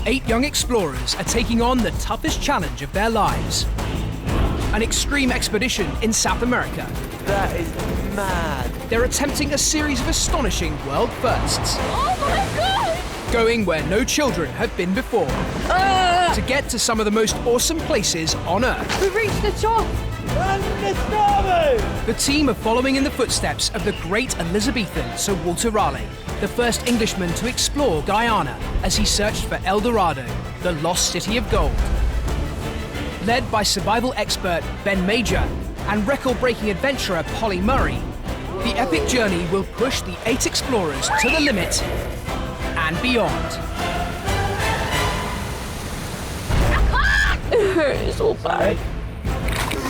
8 young explorers are taking on the toughest challenge of their lives. An extreme expedition in South America. That is mad. They're attempting a series of astonishing world firsts. Oh my God! Going where no children have been before. To get to some of the most awesome places on Earth. We've reached the top! The team are following in the footsteps of the great Elizabethan Sir Walter Raleigh, the first Englishman to explore Guyana as he searched for El Dorado, the lost city of gold. Led by survival expert Ben Major and record-breaking adventurer Polly Murray, the epic journey will push the 8 explorers to the limit and beyond. It hurts so bad.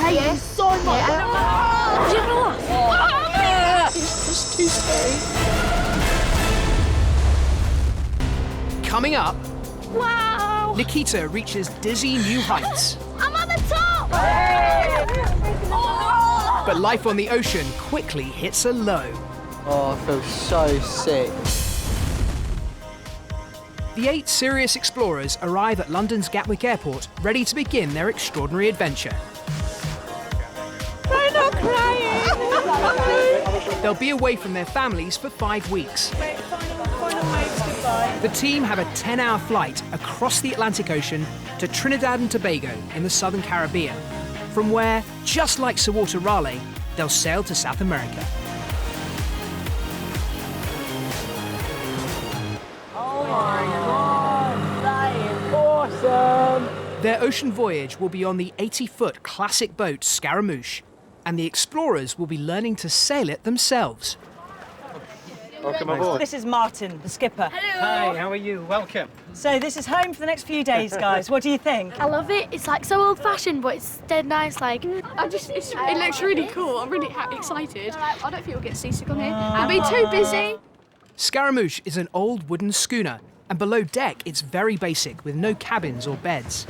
Hey, so much. Do you know what? It's just too scary. Coming up, Wow! Nikita reaches dizzy new heights. I'm at the top! But life on the ocean quickly hits a low. Oh, I feel so sick. The 8 serious explorers arrive at London's Gatwick Airport, ready to begin their extraordinary adventure. I'm not crying! They'll be away from their families for 5 weeks. Final waves goodbye. The team have a 10-hour flight across the Atlantic Ocean to Trinidad and Tobago in the southern Caribbean, from where, just like Sir Walter Raleigh, they'll sail to South America. Oh my God, that is awesome. Their ocean voyage will be on the 80-foot classic boat Scaramouche, and the explorers will be learning to sail it themselves. Welcome aboard. This is Martin, the skipper. Hi, how are you? Welcome. So this is home for the next few days, guys. What do you think? I love it. It's like so old-fashioned, but it's dead nice. Like, it looks really cool. I'm really excited. I don't think we'll get seasick on here. I'll be too busy. Scaramouche is an old wooden schooner, and below deck it's very basic with no cabins or beds.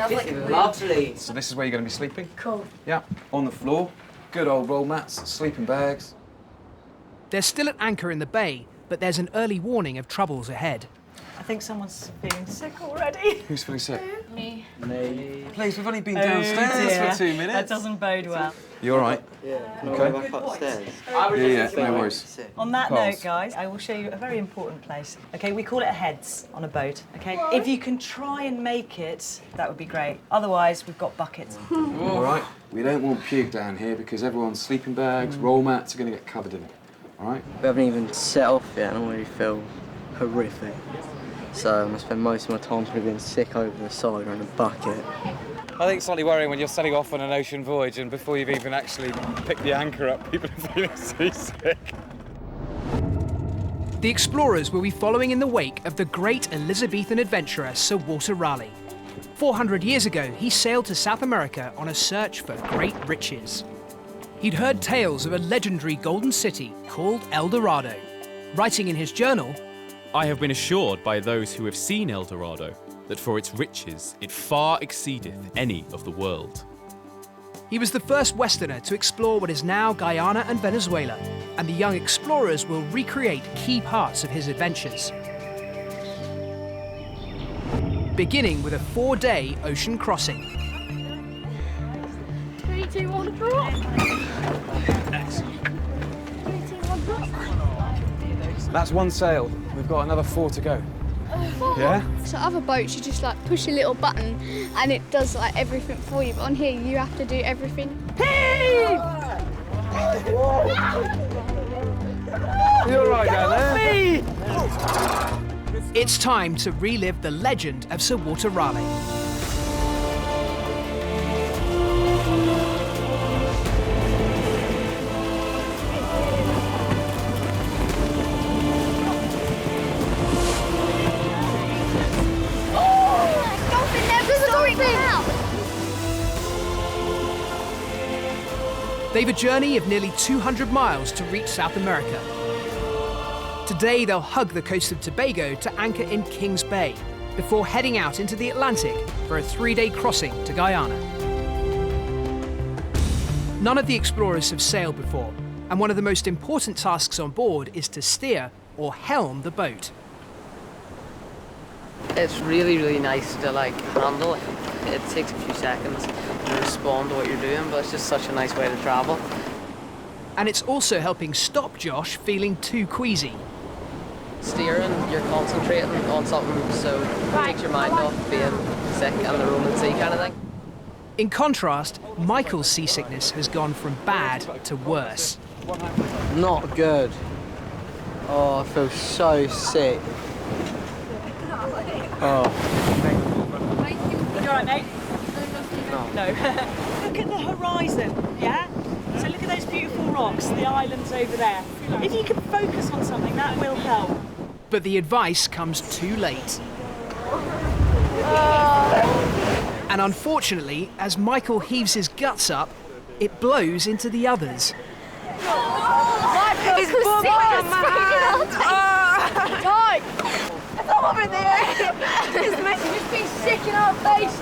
This is lovely. So this is where you're going to be sleeping? Cool. Yeah, on the floor. Good old roll mats, sleeping bags. They're still at anchor in the bay, but there's an early warning of troubles ahead. I think someone's feeling sick already. Who's feeling sick? Me. Me. Please, we've only been Oh, downstairs dear. for 2 minutes. That doesn't bode well. You all right? Yeah. Okay. Back upstairs. Yeah, no worries. On that Pulse. note, guys, I will show you a very important place. Okay, we call it a heads on a boat. Okay, if you can try and make it, that would be great. Otherwise, we've got buckets. All right. We don't want puke down here because everyone's sleeping bags, roll mats are going to get covered in it. All right? We haven't even set off yet and I already feel horrific. So I'm going to spend most of my time probably being sick over the side or in a bucket. I think it's slightly worrying when you're setting off on an ocean voyage and before you've even actually picked the anchor up, people are feeling seasick. The explorers will be following in the wake of the great Elizabethan adventurer Sir Walter Raleigh. 400 years ago, he sailed to South America on a search for great riches. He'd heard tales of a legendary golden city called El Dorado. Writing in his journal, I have been assured by those who have seen El Dorado that for its riches it far exceedeth any of the world. he was the first Westerner to explore what is now Guyana and Venezuela, and the young explorers will recreate key parts of his adventures. Beginning with a 4-day ocean crossing. 3, 2, 1, drop. 3, 2, 1, drop. That's one sail. We've got another 4 to go. Yeah? So other boats, you just like push a little button and it does like everything for you. But on here, you have to do everything. You're right down there. It's time to relive the legend of Sir Walter Raleigh. They've a journey of nearly 200 miles to reach South America. Today, they'll hug the coast of Tobago to anchor in Kings Bay, before heading out into the Atlantic for a 3-day crossing to Guyana. None of the explorers have sailed before, and one of the most important tasks on board is to steer or helm the boat. It's really, really nice to like handle it. It takes a few seconds to respond to what you're doing, but it's just such a nice way to travel. And it's also helping stop Josh feeling too queasy. Steering, you're concentrating on something, so it takes your mind off being sick and the rolling sea kind of thing. In contrast, Michael's seasickness has gone from bad to worse. Not good. Oh, I feel so sick. Oh. You all right, mate? No. Look at the horizon, yeah? So look at those beautiful rocks, the islands over there. If you can focus on something, that will help. But the advice comes too late. And unfortunately, as Michael heaves his guts up, it blows into the others. It's all over there. It's meant to just be sick in our faces.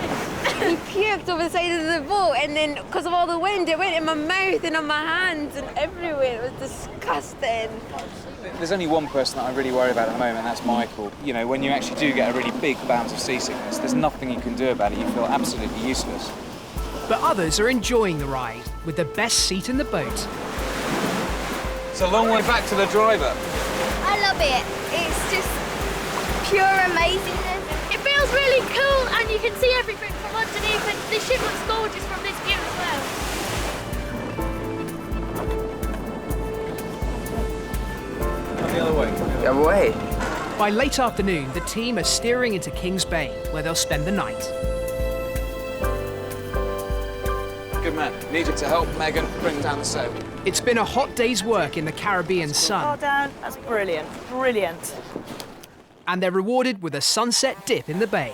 He puked over the side of the boat, and then because of all the wind, it went in my mouth and on my hands and everywhere. It was disgusting. There's only one person that I really worry about at the moment, and that's Michael. You know, when you actually do get a really big bout of seasickness, there's nothing you can do about it. You feel absolutely useless. But others are enjoying the ride, with the best seat in the boat. It's a long way back to the driver. I love it. It's just pure amazingness. It feels really cool, and you can see everything from underneath, and the ship looks gorgeous from this view as well. The other way. The other way. By late afternoon, the team are steering into Kings Bay, where they'll spend the night. Good man. Needed to help Megan bring down the sail. It's been a hot day's work in the Caribbean Well sun, done. That's brilliant. Brilliant. and they're rewarded with a sunset dip in the bay.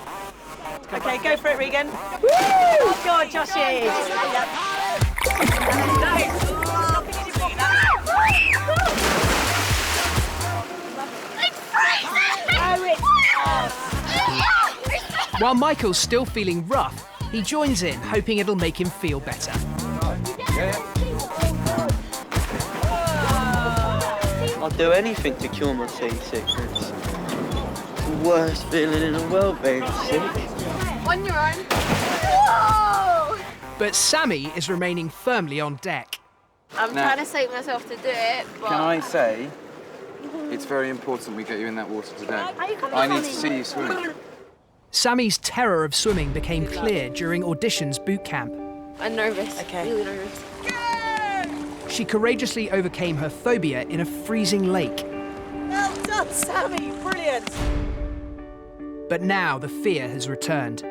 Okay, go for it, Regan. Woo! Oh, God, Joshy. While Michael's still feeling rough, he joins in, hoping it'll make him feel better. I'd do anything to cure my seasickness. It's the worst feeling in the world being sick. On your own. Whoa! But Sammy is remaining firmly on deck. I'm Now- trying to save myself to do it, but... Can I say, it's very important we get you in that water today. I need to see you swim. Sammy's terror of swimming became clear during auditions boot camp. I'm nervous. Okay. Really nervous. She courageously overcame her phobia in a freezing lake. Well done, Sammy. Brilliant. But now the fear has returned.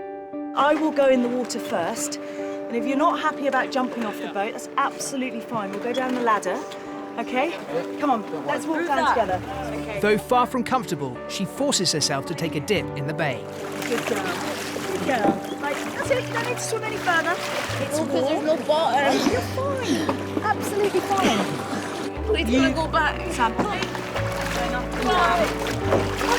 I will go in the water first, and if you're not happy about jumping off the boat, that's absolutely fine. We'll go down the ladder, okay? Come on, let's walk down together. Okay. Though far from comfortable, she forces herself to take a dip in the bay. Good girl. Good girl. Like, that's it. You don't need to swim any further. It's Because there's warm. no bottom. You're fine. Absolutely fine. Please, can I go back? Sam.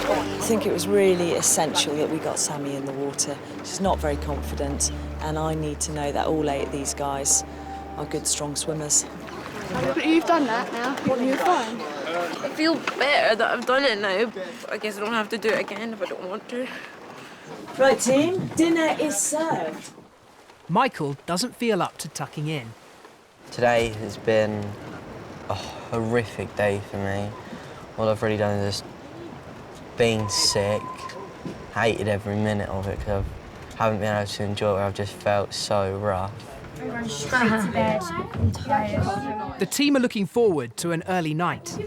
I think it was really essential that we got Sammy in the water. She's not very confident, and I need to know that all 8 of these guys are good, strong swimmers. But you've done that now. You're fine. I feel better that I've done it now. I guess I don't have to do it again if I don't want to. Right, team, dinner is served. Michael doesn't feel up to tucking in. Today has been a horrific day for me. All I've really done is just been sick, hated every minute of it because I haven't been able to enjoy it. I've just felt so rough. I ran straight to bed. I'm tired. The team are looking forward to an early night.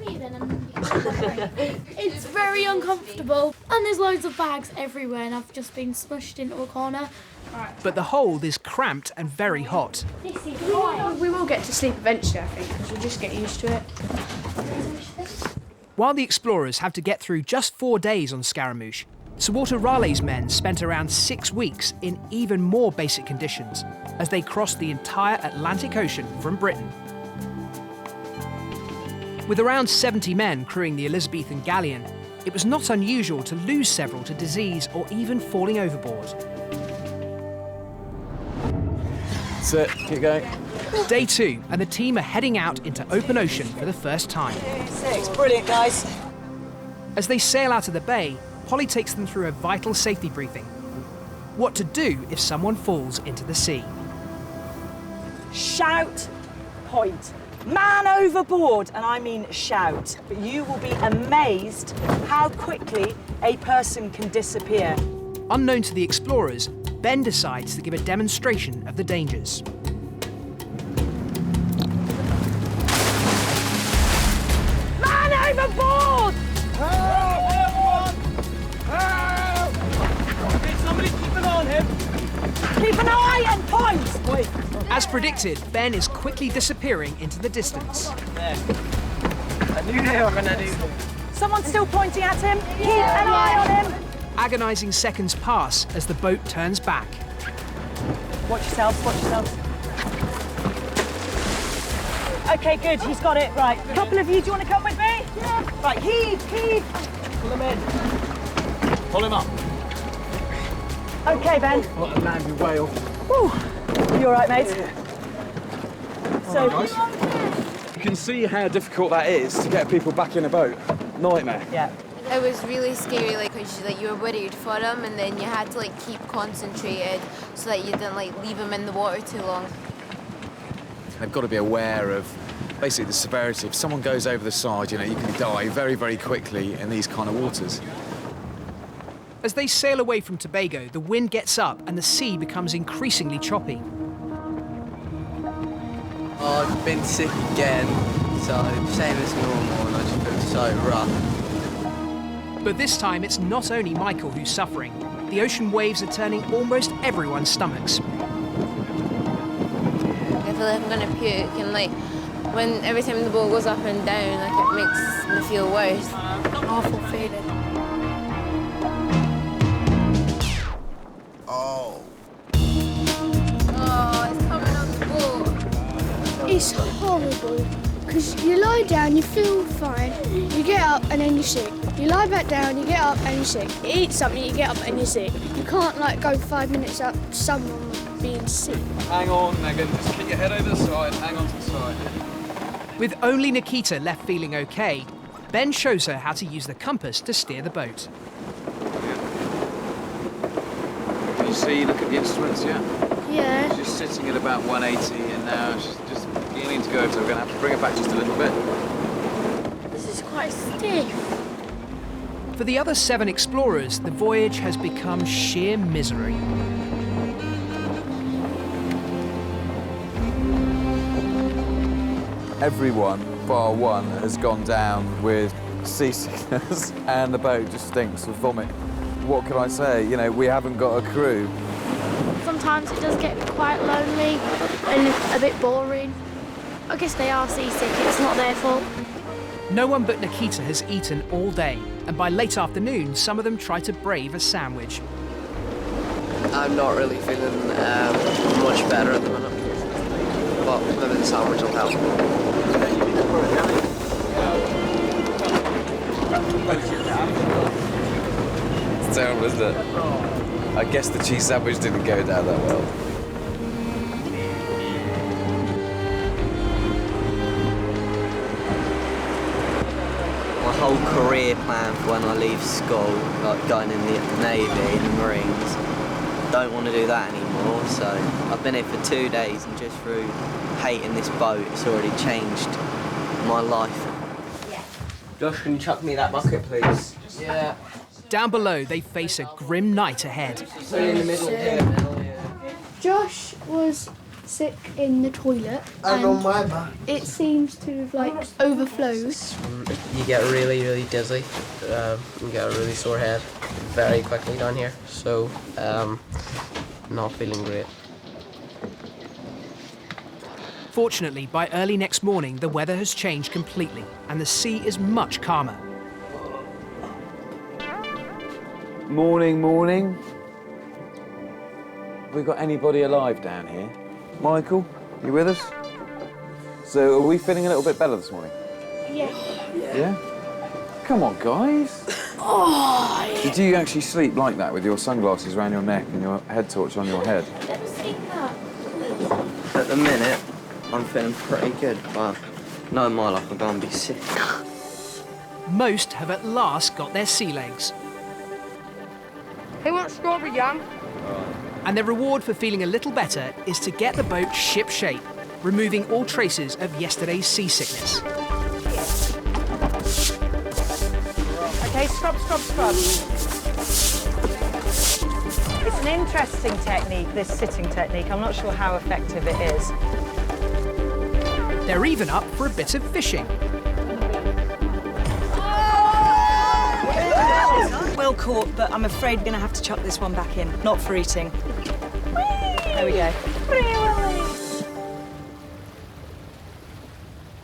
It's very uncomfortable, and there's loads of bags everywhere, and I've just been smushed into a corner. But the hold is cramped and very hot. We will get to sleep eventually, I think, because we'll just get used to it. While the explorers have to get through just 4 days on Scaramouche, Sir Walter Raleigh's men spent around 6 weeks in even more basic conditions as they crossed the entire Atlantic Ocean from Britain. With around 70 men crewing the Elizabethan galleon, it was not unusual to lose several to disease or even falling overboard. Sit, keep going. Day 2, and the team are heading out into open ocean for the first time. 6, brilliant, guys. As they sail out of the bay, Polly takes them through a vital safety briefing. What to do if someone falls into the sea. Shout, point. Man overboard, and I mean shout. But you will be amazed how quickly a person can disappear. Unknown to the explorers, Ben decides to give a demonstration of the dangers. Man overboard! Help, everyone! Help! Okay, somebody keep an eye on him. Keep an eye and point! Wait. As predicted, Ben is quickly disappearing into the distance. I knew they were gonna do this. Someone's still pointing at him. Keep an eye on him. Agonising seconds pass as the boat turns back. Watch yourselves, watch yourselves. Okay, good, he's got it. Right, a couple of you, do you want to come with me? Yeah. Right, heave. Pull him in. Pull him up. Okay, Ben. What a landing whale. Whew. You all right, mate? Yeah. So, Nice. You can see how difficult that is to get people back in a boat. Nightmare. yeah. It was really scary, because you were worried for him, and then you had to keep concentrated so that you didn't leave him in the water too long. They've got to be aware of basically the severity. If someone goes over the side, you can die very, very quickly in these kind of waters. As they sail away from Tobago, the wind gets up and the sea becomes increasingly choppy. Oh, I've been sick again, so same as normal, and I just feel so rough. But this time, it's not only Michael who's suffering. The ocean waves are turning almost everyone's stomachs. I feel like I'm gonna puke, and when every time the boat goes up and down, it makes me feel worse. Awful feeling. Oh. Oh, it's coming on the boat. It's horrible because you lie down, you feel fine, you get up and then you're sick. You lie back down, you get up and you're sick. You eat something, you get up and you're sick. You can't go 5 minutes up someone being sick. Hang on, Megan. Just keep your head over the side. Hang on to the side. With only Nikita left feeling okay, Ben shows her how to use the compass to steer the boat. Can you see, look at the instruments, yeah? Yeah. She's sitting at about 180, and now she's just beginning to go, so we're going to have to bring her back just a little bit. This is quite stiff. For the other 7 explorers, the voyage has become sheer misery. Everyone, bar one, has gone down with seasickness and the boat just stinks of vomit. What can I say? We haven't got a crew. Sometimes it does get quite lonely and a bit boring. I guess they are seasick, it's not their fault. No one but Nikita has eaten all day, and by late afternoon, some of them try to brave a sandwich. I'm not really feeling much better at the minute, but maybe the sandwich will help. It's terrible, isn't it? I guess the cheese sandwich didn't go down that well. My whole career plan for when I leave school, going in the Navy, the Marines, don't want to do that anymore, so I've been here for 2 days, and just through hating this boat, it's already changed my life. Josh, can you chuck me that bucket, please? Yeah. Down below, they face a grim night ahead. So in the middle here. Josh was sick in the toilet and it seems to have overflowed. You get really, really dizzy. You get a really sore head very quickly down here. So, not feeling great. Fortunately, by early next morning, the weather has changed completely, and the sea is much calmer. Morning. Have we got anybody alive down here? Michael, you with us? So, are we feeling a little bit better this morning? Yeah. Yeah? Come on, guys. Did you actually sleep like that with your sunglasses around your neck and your head torch on your head? Never seen that. At the minute, I'm feeling pretty good, but no, my life, I'm going to be sick. Most have at last got their sea legs. Who wants strawberry jam? And their reward for feeling a little better is to get the boat ship-shape, removing all traces of yesterday's seasickness. Okay, scrub. It's an interesting technique, this sitting technique. I'm not sure how effective it is. They're even up for a bit of fishing. Well caught, but I'm afraid we're going to have to chuck this one back in. Not for eating. There we go.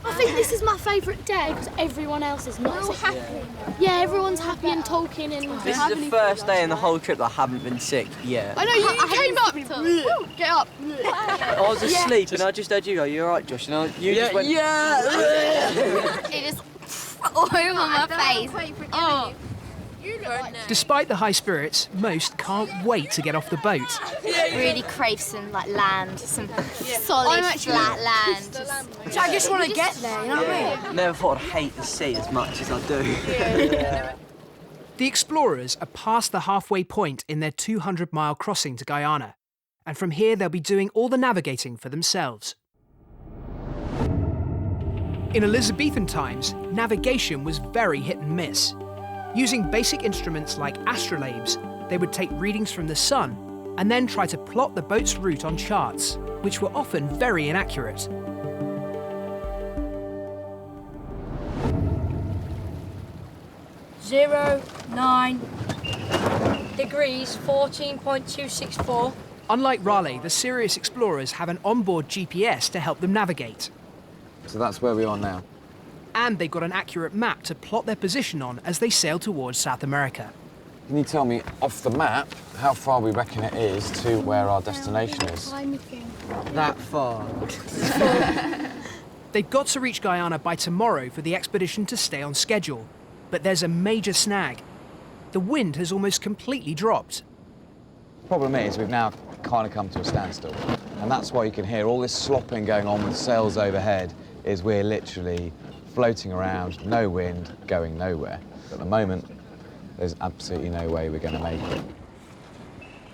I think this is my favourite day because everyone else is not sick. Happy. Yeah, everyone's happy and talking and This is the first day in the whole trip that I haven't been sick yet. I know, you came up to... Get up. I was asleep and I just heard you go, "You all right, Josh?" And you just went, "Yeah." It is all over my face. Oh. Despite the high spirits, most can't wait to get off the boat. Really crave some land, some solid flat land. So I just want to get there, you know what I mean? Never thought I'd hate the sea as much as I do. The explorers are past the halfway point in their 200-mile crossing to Guyana, and from here they'll be doing all the navigating for themselves. In Elizabethan times, navigation was very hit and miss. Using basic instruments like astrolabes, they would take readings from the sun and then try to plot the boat's route on charts, which were often very inaccurate. Zero, 9 degrees, 14.264. Unlike Raleigh, the serious explorers have an onboard GPS to help them navigate. So that's where we are now. And they've got an accurate map to plot their position on as they sail towards South America. Can you tell me, off the map, how far we reckon it is to where our destination is? That far. They've got to reach Guyana by tomorrow for the expedition to stay on schedule. But there's a major snag. The wind has almost completely dropped. The problem is we've now kind of come to a standstill. And that's why you can hear all this slopping going on with sails overhead, is we're literally floating around, no wind, going nowhere. At the moment, there's absolutely no way we're going to make it.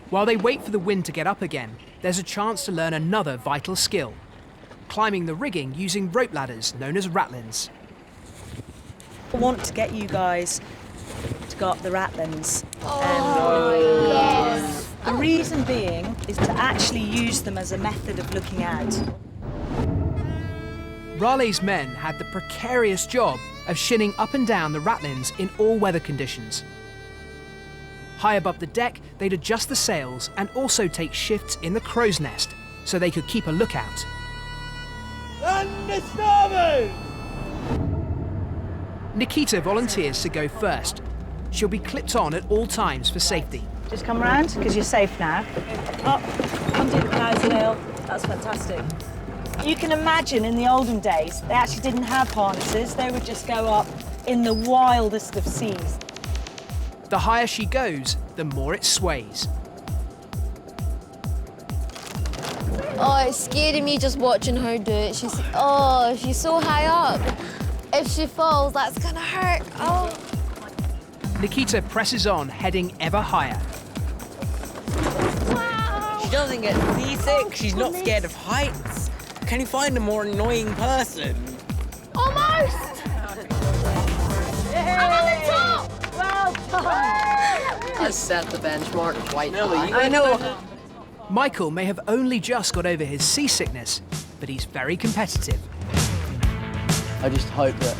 While they wait for the wind to get up again, there's a chance to learn another vital skill: climbing the rigging using rope ladders known as ratlins. I want to get you guys to go up the ratlins. Yes. The reason being is to actually use them as a method of looking out. Raleigh's men had the precarious job of shinning up and down the ratlins in all weather conditions. High above the deck, they'd adjust the sails and also take shifts in the crow's nest so they could keep a lookout. Under starboard! Nikita volunteers to go first. She'll be clipped on at all times for safety. Just come round, because you're safe now. Up, undo the cowsail. That's fantastic. You can imagine in the olden days, they actually didn't have harnesses. They would just go up in the wildest of seas. The higher she goes, the more it sways. Oh, it's scaring me just watching her do it. She's so high up. If she falls, that's gonna hurt. Oh. Nikita presses on, heading ever higher. She doesn't get seasick, she's not scared of heights. Can you find a more annoying person? Almost! I'm on the top! Well done! I set the benchmark quite high. I know. Michael may have only just got over his seasickness, but he's very competitive. I just hope that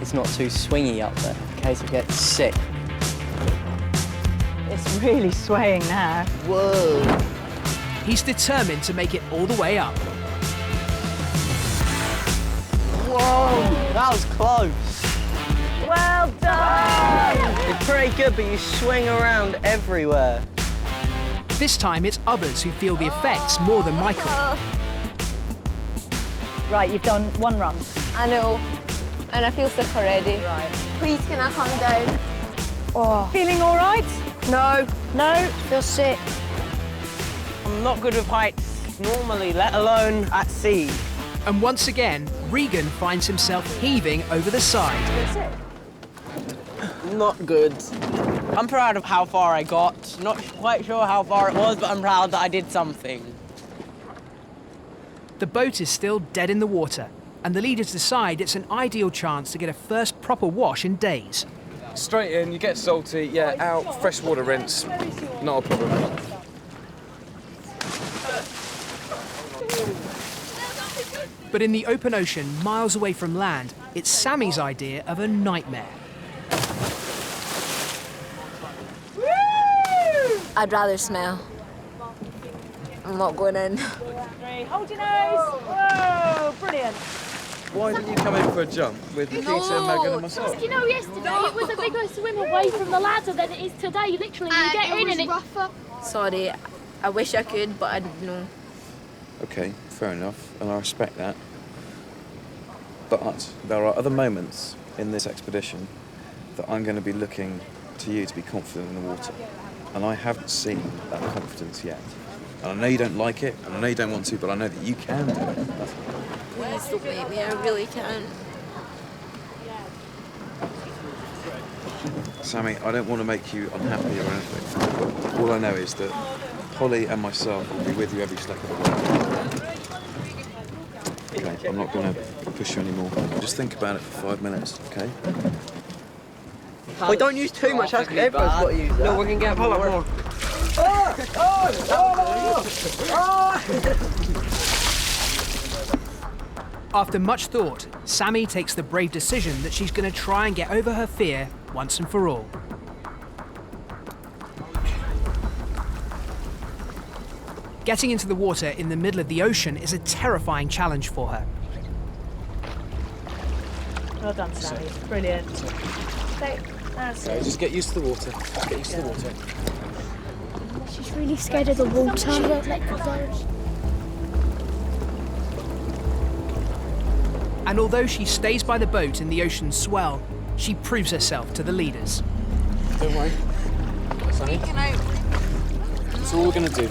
it's not too swingy up there in case I get sick. It's really swaying now. Whoa. He's determined to make it all the way up. Whoa, that was close. Well done! It's pretty good, but you swing around everywhere. This time it's others who feel the effects more than Michael. Right, you've done one run. I know, and I feel sick already. Right. Please, can I calm down? Oh. Feeling all right? No. No? Feel sick. I'm not good with heights normally, let alone at sea. And once again, Regan finds himself heaving over the side. Not good. I'm proud of how far I got. Not quite sure how far it was, but I'm proud that I did something. The boat is still dead in the water, and the leaders decide it's an ideal chance to get a first proper wash in days. Straight in, you get salty, yeah, out, freshwater rinse, not a problem. But in the open ocean, miles away from land, it's Sammy's idea of a nightmare. I'd rather smell. I'm not going in. Hold your nose. Whoa, brilliant. Why didn't you come in for a jump with Peter, Megan and myself? You know, yesterday it was a bigger swim away from the ladder than it is today. Literally, you get in and it's rougher. Sorry, I wish I could, but I don't know. Okay, fair enough, and I respect that. But there are other moments in this expedition that I'm going to be looking to you to be confident in the water. And I haven't seen that confidence yet. And I know you don't like it, and I know you don't want to, but I know that you can do it. Please don't make me, I really can't. Sammy, I don't want to make you unhappy or anything, but all I know is that Holly and myself will be with you every step of the way. Okay, I'm not going to push you anymore. Just think about it for 5 minutes, okay? We don't use too much. Everyone's got to use that. No, we can get more. After much thought, Sammy takes the brave decision that she's going to try and get over her fear once and for all. Getting into the water in the middle of the ocean is a terrifying challenge for her. Well done, Sammy. Brilliant. That's it. Just get used to the water. Get used to the water. She's really scared of the water. And although she stays by the boat in the ocean's swell, she proves herself to the leaders. Don't worry. Sammy. That's all we're going to do.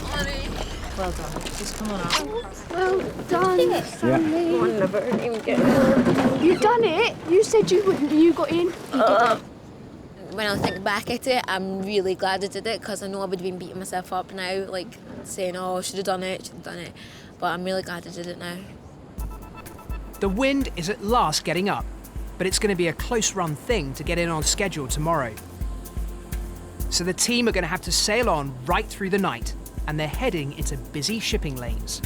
Well done. Just come on up. Well done, Sammy. I'll never even get in. You done it. You said you wouldn't. You got in. When I think back at it, I'm really glad I did it because I know I would have been beating myself up now, like saying, oh, I should have done it, But I'm really glad I did it now. The wind is at last getting up, but it's going to be a close-run thing to get in on schedule tomorrow. So the team are going to have to sail on right through the night, and they're heading into busy shipping lanes.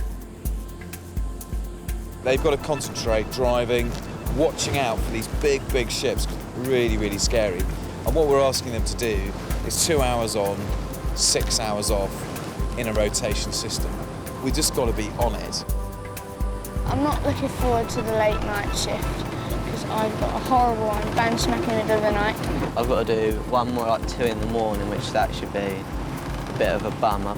They've got to concentrate, driving, watching out for these big ships. Really, really scary. And what we're asking them to do is 2 hours on, 6 hours off in a rotation system. We just got to be on it. I'm not looking forward to the late night shift because I've got a horrible one, bang smack in the middle of the night. I've got to do one more at 2 in the morning, which that should be a bit of a bummer.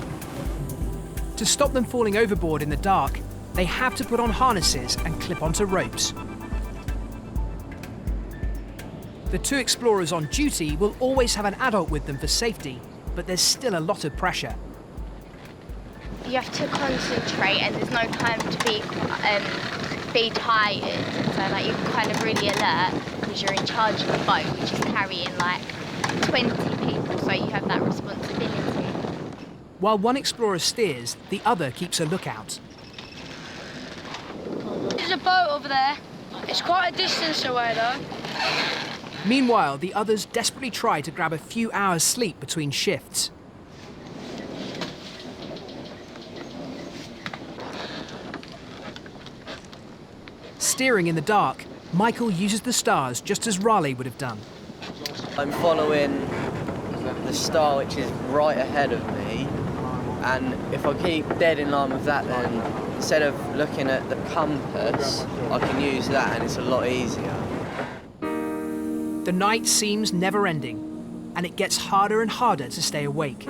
To stop them falling overboard in the dark, they have to put on harnesses and clip onto ropes. The 2 explorers on duty will always have an adult with them for safety, but there's still a lot of pressure. You have to concentrate and there's no time to be tired. So like you're kind of really alert because you're in charge of the boat, which is carrying like 20 people, so you have that responsibility. While one explorer steers, the other keeps a lookout. There's a boat over there. It's quite a distance away though. Meanwhile, the others desperately try to grab a few hours' sleep between shifts. Steering in the dark, Michael uses the stars just as Raleigh would have done. I'm following the star which is right ahead of me, and if I keep dead in line with that, then instead of looking at the compass, I can use that and it's a lot easier. The night seems never-ending, and it gets harder and harder to stay awake.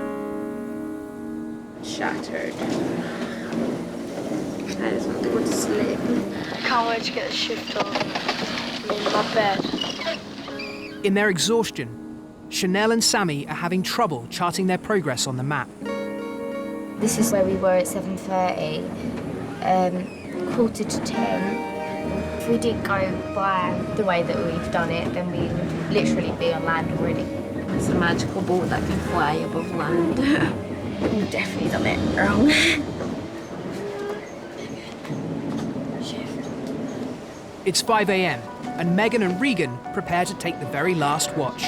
Shattered. I just want to go to sleep. Can't wait to get the shift on. I'm in my bed. In their exhaustion, Chanel and Sammy are having trouble charting their progress on the map. This is where we were at 7:30, 9:45. If we did go by the way that we've done it, then we would literally be on land already. It's a magical boat that can fly above land. We've definitely done it wrong. It's 5 a.m. and Megan and Regan prepare to take the very last watch.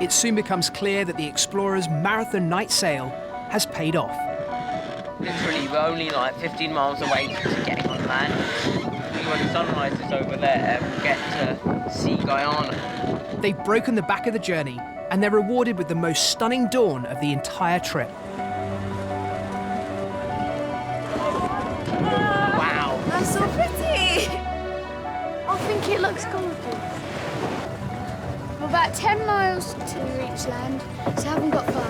It soon becomes clear that the explorers' marathon night sail has paid off. Literally, we're only like 15 miles away to getting on land. When the sunrise is over there, we'll get to see Guyana. They've broken the back of the journey and they're rewarded with the most stunning dawn of the entire trip. Wow. That's so pretty! I think it looks gorgeous. We're about 10 miles to reach land, so I haven't got far.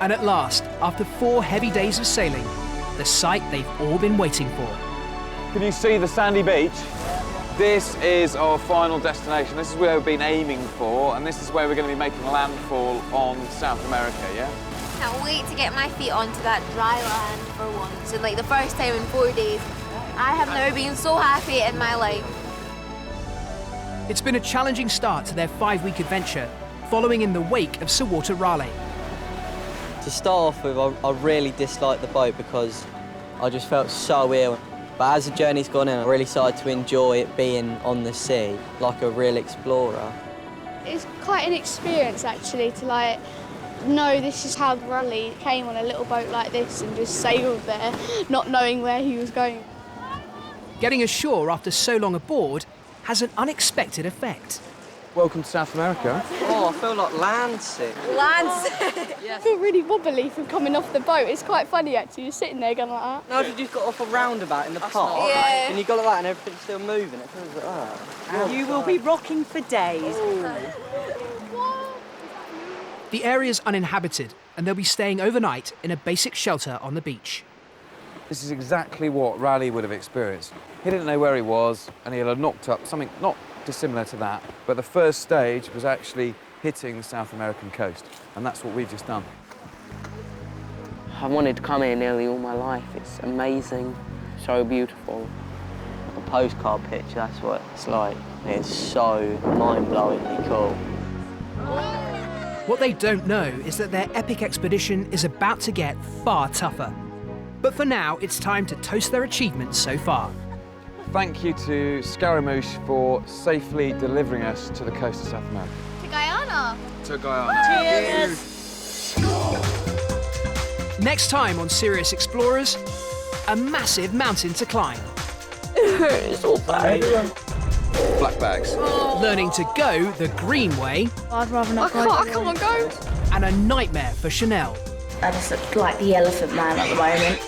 And at last, after 4 heavy days of sailing, the sight they've all been waiting for. Can you see the sandy beach? This is our final destination. This is where we've been aiming for, and this is where we're going to be making landfall on South America, yeah? Can't wait to get my feet onto that dry land for once. And like the first time in 4 days, I have never been so happy in my life. It's been a challenging start to their 5-week adventure, following in the wake of Sir Walter Raleigh. To start off with, I really disliked the boat because I just felt so ill. But as the journey's gone in, I really started to enjoy it being on the sea, like a real explorer. It's quite an experience actually to like know this is how Raleigh came on a little boat like this and just sailed there, not knowing where he was going. Getting ashore after so long aboard has an unexpected effect. Welcome to South America. Oh, I feel like land sick. I feel really wobbly from coming off the boat. It's quite funny actually, you're sitting there going like that. No, you just got off a roundabout in the park, Yeah. and you got like that and everything's still moving. It feels like that. And you will be rocking for days. The area's uninhabited and they'll be staying overnight in a basic shelter on the beach. This is exactly what Raleigh would have experienced. He didn't know where he was, and he'll have knocked up something not dissimilar to that, but the first stage was actually hitting the South American coast, and that's what we've just done. I wanted to come here nearly all my life. It's amazing, so beautiful. Like a postcard picture, that's what it's like. It's so mind-blowingly cool. What they don't know is that their epic expedition is about to get far tougher. But for now, it's time to toast their achievements so far. Thank you to Scaramouche for safely delivering us to the coast of South America. To Guyana. To Guyana. Cheers! Next time on Serious Explorers, a massive mountain to climb. It's all bad. Black bags. Learning to go the green way. I'd rather not go. I can't go. And a nightmare for Chanel. I just look like the elephant man at the moment.